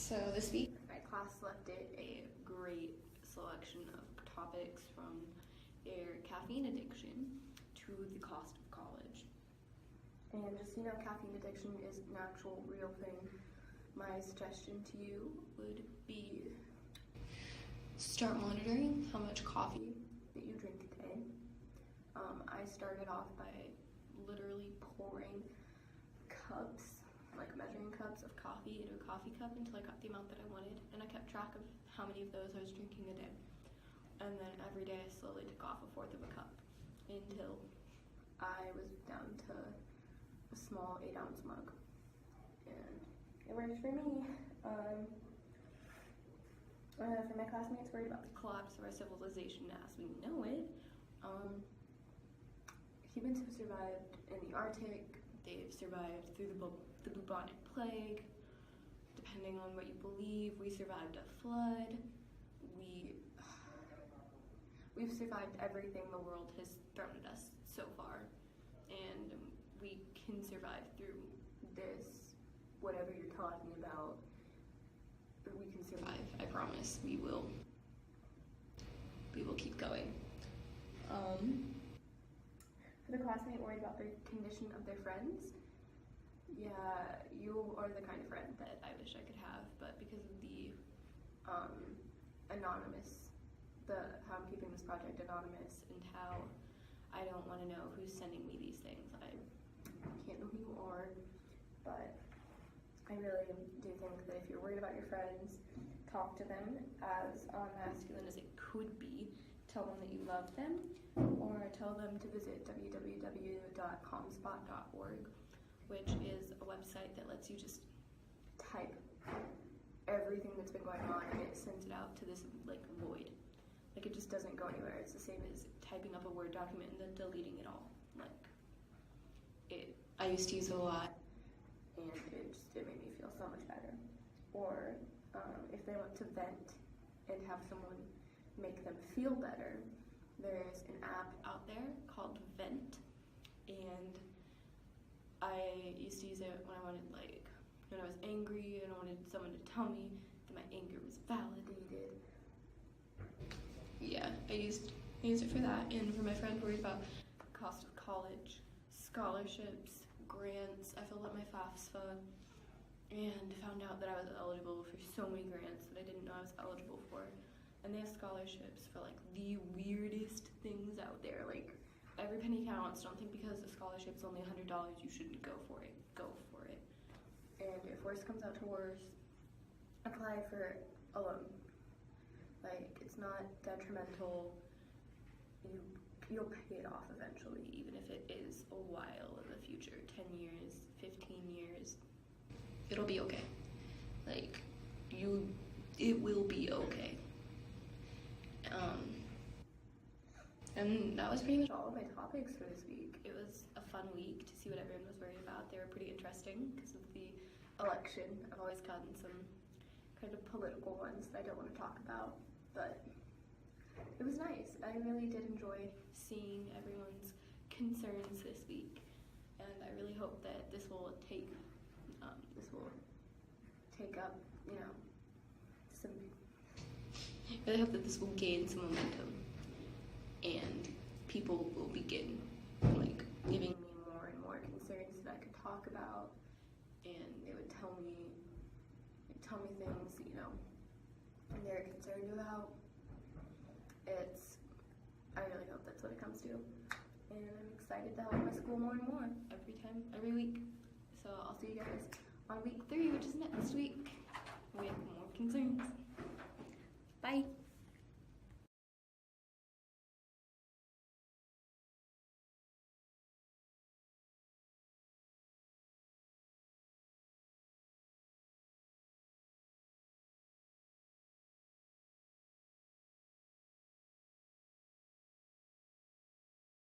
So this week, my class selected a great selection of topics from their caffeine addiction to the cost of college. And just so you know, caffeine addiction is an actual real thing. My suggestion to you would be start monitoring how much coffee that you drink a day. I started off by literally pouring cups, like measuring cups of coffee into a coffee cup until I got the amount that I wanted, and I kept track of how many of those I was drinking a day. And then every day I slowly took off a fourth of a cup until I was down to a small 8-ounce mug. And it worked for me. For my classmates worried about the collapse of our civilization as we know it, humans have survived in the Arctic. They've survived through the bubonic plague. Depending on what you believe, we survived a flood. We've survived everything the world has thrown at us so far, and we can survive through this, whatever you're talking about. We can survive. I promise. We will keep going. For the classmate worried about the condition of their friends, yeah, you are the kind of friend that I wish I could have, but because of the anonymous, how I'm keeping this project anonymous and how I don't want to know who's sending me these things. I can't know who you are, but I really do think that if you're worried about your friends, talk to them as masculine as it could be. Tell them that you love them, or tell them to visit www.comspot.org, which is a website that lets you just type everything that's been going on, and it sends it out to this void. It just doesn't go anywhere. It's the same as typing up a Word document and then deleting it all. I used to use it a lot, and it made me feel so much better. Or if they want to vent and have someone make them feel better, there's an app out there called Vent, and I used to use it when I wanted, when I was angry and I wanted someone to tell me that my anger was validated. Yeah, I used it for that, and for my friend worried about the cost of college, scholarships, grants. I filled out my FAFSA and found out that I was eligible for so many grants that I didn't know I was eligible for. And they have scholarships for the weirdest things out there. Every penny counts. Don't think because the scholarship's only $100 you shouldn't go for it. Go for it. And if worse comes out to worse, apply for a loan. It's not detrimental. You'll pay it off eventually, even if it is a while in the future, 10 years, 15 years. It'll be okay. It will be okay. And that was pretty much all of my topics for this week. It was a fun week to see what everyone was worried about. They were pretty interesting because of the election. I've always gotten some kind of political ones that I don't want to talk about, but it was nice. I really did enjoy seeing everyone's concerns this week, and I really hope that this will take up, some. I really hope that this will gain some momentum, and people will begin giving me more and more concerns that I could talk about, and they would tell me things they're concerned about. I really hope that's what it comes to, and I'm excited to help my school more and more every week. So I'll see you guys on week 3, which is next week, with more concerns.